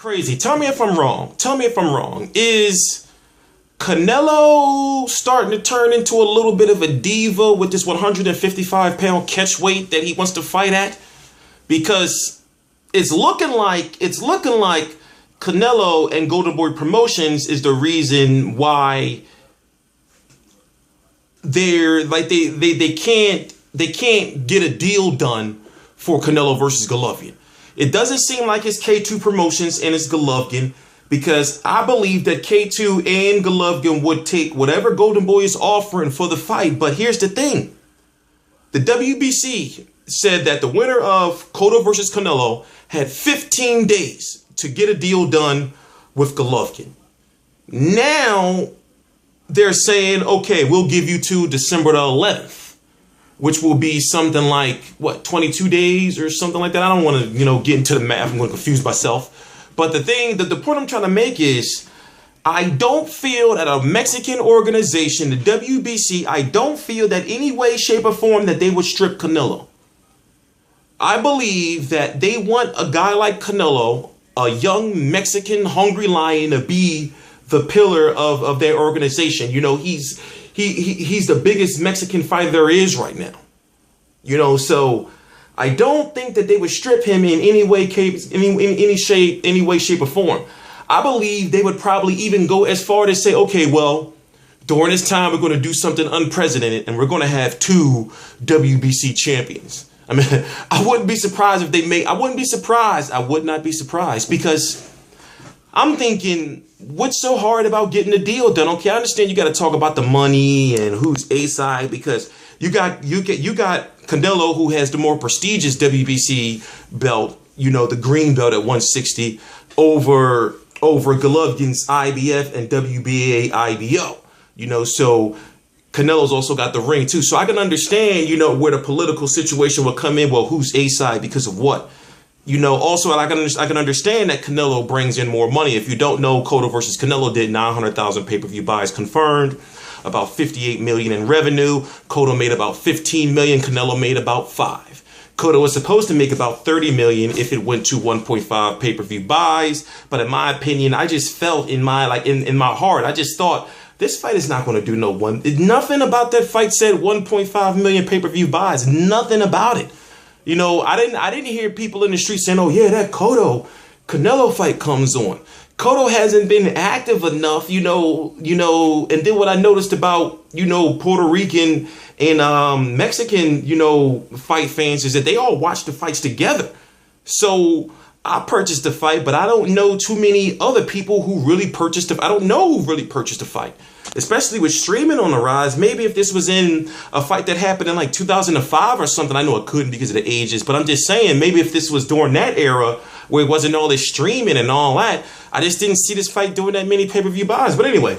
crazy. Tell me if I'm wrong. Tell me if I'm wrong. Is Canelo starting to turn into a little bit of a diva with this 155-pound catch weight that he wants to fight at? Because it's looking like Canelo and Golden Boy Promotions is the reason why they can't get a deal done for Canelo versus Golovkin. It doesn't seem like it's K2 Promotions and it's Golovkin, because I believe that K2 and Golovkin would take whatever Golden Boy is offering for the fight. But here's the thing. The WBC said that the winner of Cotto versus Canelo had 15 days to get a deal done with Golovkin. Now they're saying, okay, we'll give you to December the 11th. Which will be something like, what, 22 days or something like that. I don't want to, get into the math. I'm going to confuse myself. But the point I'm trying to make is, I don't feel that a Mexican organization, the WBC, I don't feel that any way, shape, or form that they would strip Canelo. I believe that they want a guy like Canelo, a young Mexican hungry lion, to be the pillar of their organization. He's the biggest Mexican fighter there is right now. So I don't think that they would strip him in any way, any way, shape, or form. I believe they would probably even go as far to say, okay, well, during this time, we're going to do something unprecedented, and we're going to have 2 WBC champions. I mean, I wouldn't be surprised if they make, I wouldn't be surprised. I would not be surprised, because I'm thinking, what's so hard about getting the deal done? Okay, I understand you got to talk about the money and who's A side, because you got Canelo, who has the more prestigious WBC belt, the green belt at 160, over Golovkin's IBF and WBA IBO. So Canelo's also got the ring too. So I can understand, where the political situation will come in. Well, who's A side because of what? Also, I can understand that Canelo brings in more money. If you don't know, Cotto versus Canelo did 900,000 pay-per-view buys confirmed, about 58 million in revenue. Cotto made about 15 million. Canelo made about 5. Cotto was supposed to make about 30 million if it went to 1.5 pay-per-view buys. But in my opinion, I just felt in my heart, I just thought this fight is not going to do no one. Nothing about that fight said 1.5 million pay-per-view buys. Nothing about it. I didn't hear people in the street saying, oh yeah, that Canelo fight comes on. Cotto hasn't been active enough, and then what I noticed about, Puerto Rican and Mexican, fight fans is that they all watch the fights together. So I purchased the fight, but I don't know too many other people who really purchased it. I don't know who really purchased the fight. Especially with streaming on the rise. Maybe if this was in a fight that happened in like 2005 or something, I know it couldn't because of the ages, but I'm just saying, maybe if this was during that era where it wasn't all this streaming and all that, I just didn't see this fight doing that many pay-per-view buys. But anyway,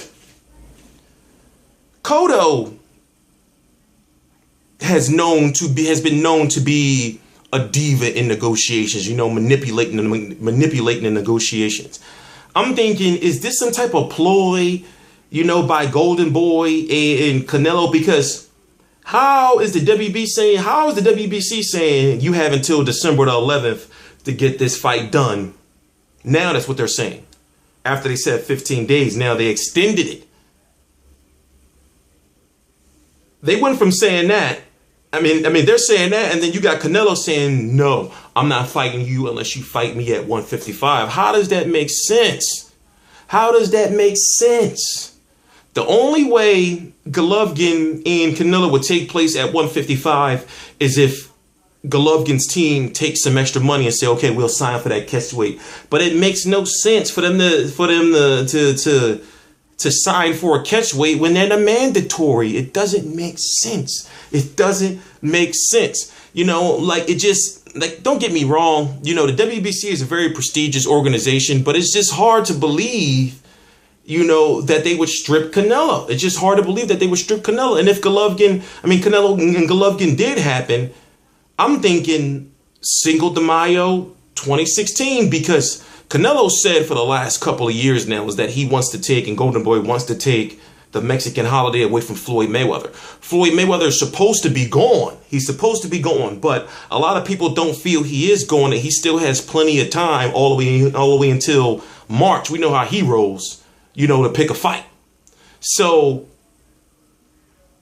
Cotto has been known to be a diva in negotiations, manipulating the negotiations. I'm thinking, is this some type of ploy, by Golden Boy and Canelo? Because how is the WBC saying you have until December the 11th to get this fight done? Now that's what they're saying. After they said 15 days, now they extended it. They went from saying that, I mean, they're saying that, and then you got Canelo saying, no, I'm not fighting you unless you fight me at 155. How does that make sense? How does that make sense? The only way Golovkin and Canelo would take place at 155 is if Golovkin's team takes some extra money and say, okay, we'll sign for that catch weight. But it makes no sense for them to sign for a catch weight when they're the mandatory. It doesn't make sense. It doesn't make sense. Don't get me wrong. The WBC is a very prestigious organization, but it's just hard to believe, that they would strip Canelo. It's just hard to believe that they would strip Canelo. And if Canelo and Golovkin did happen, I'm thinking Cinco de Mayo 2016, because Canelo said for the last couple of years now is that he wants to take, and Golden Boy wants to take, the Mexican holiday away from Floyd Mayweather. Floyd Mayweather is supposed to be gone. He's supposed to be gone, but a lot of people don't feel he is gone, and he still has plenty of time all the way until March. We know how he rolls, you know, to pick a fight. So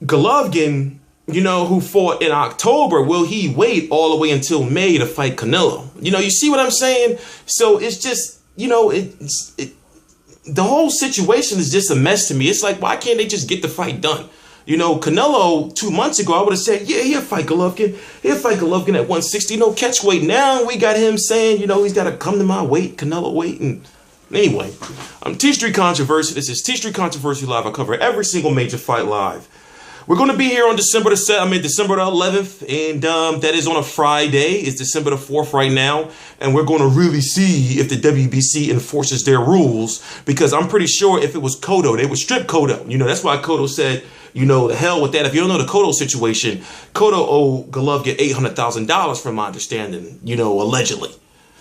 Golovkin, you know, who fought in October, will he wait all the way until May to fight Canelo? You know, you see what I'm saying? So it's just, you know, the whole situation is just a mess to me. It's like, why can't they just get the fight done? You know, Canelo 2 months ago, I would have said, yeah, he'll fight Golovkin. He'll fight Golovkin at 160. No catch weight. Now we got him saying, you know, he's got to come to my weight, Canelo weight. And anyway, I'm T Street Controversy. This is T Street Controversy Live. I cover every single major fight live. We're going to be here on December the 11th, and that is on a Friday. It's December the 4th right now, and we're going to really see if the WBC enforces their rules, because I'm pretty sure if it was Cotto, they would strip Cotto. You know, that's why Cotto said, you know, the hell with that. If you don't know the Cotto situation, Cotto owed Golovkin $800,000 from my understanding, you know, allegedly.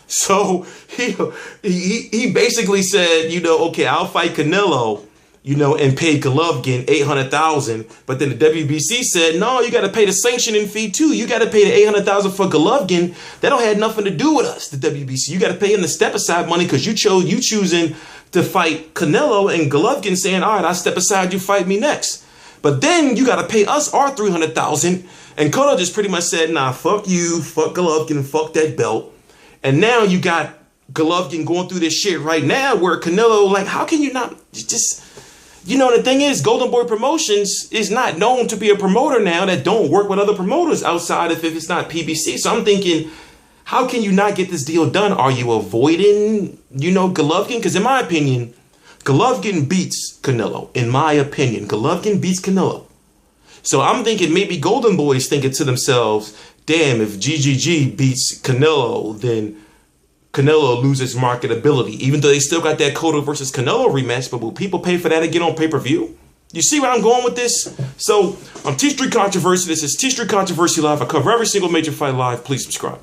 So he basically said, you know, okay, I'll fight Canelo, you know, and paid Golovkin $800,000, but then the WBC said, no, you got to pay the sanctioning fee too. You got to pay the $800,000 for Golovkin. That don't have nothing to do with us, the WBC. You got to pay him the step aside money because you choosing to fight Canelo, and Golovkin saying, all right, I step aside, you fight me next. But then you got to pay us our $300,000, and Cotto just pretty much said, nah, fuck you, fuck Golovkin, fuck that belt. And now you got Golovkin going through this shit right now where Canelo, like, how can you not just... You know, the thing is, Golden Boy Promotions is not known to be a promoter now that don't work with other promoters outside of if it's not PBC. So I'm thinking, how can you not get this deal done? Are you avoiding, you know, Golovkin? Because in my opinion, Golovkin beats Canelo. In my opinion, Golovkin beats Canelo. So I'm thinking maybe Golden Boy's thinking to themselves, damn, if GGG beats Canelo, then Canelo loses marketability, even though they still got that Cotto versus Canelo rematch. But will people pay for that to get on pay-per-view? You see where I'm going with this? So I'm T Street Controversy. This is T Street Controversy Live. I cover every single major fight live. Please subscribe.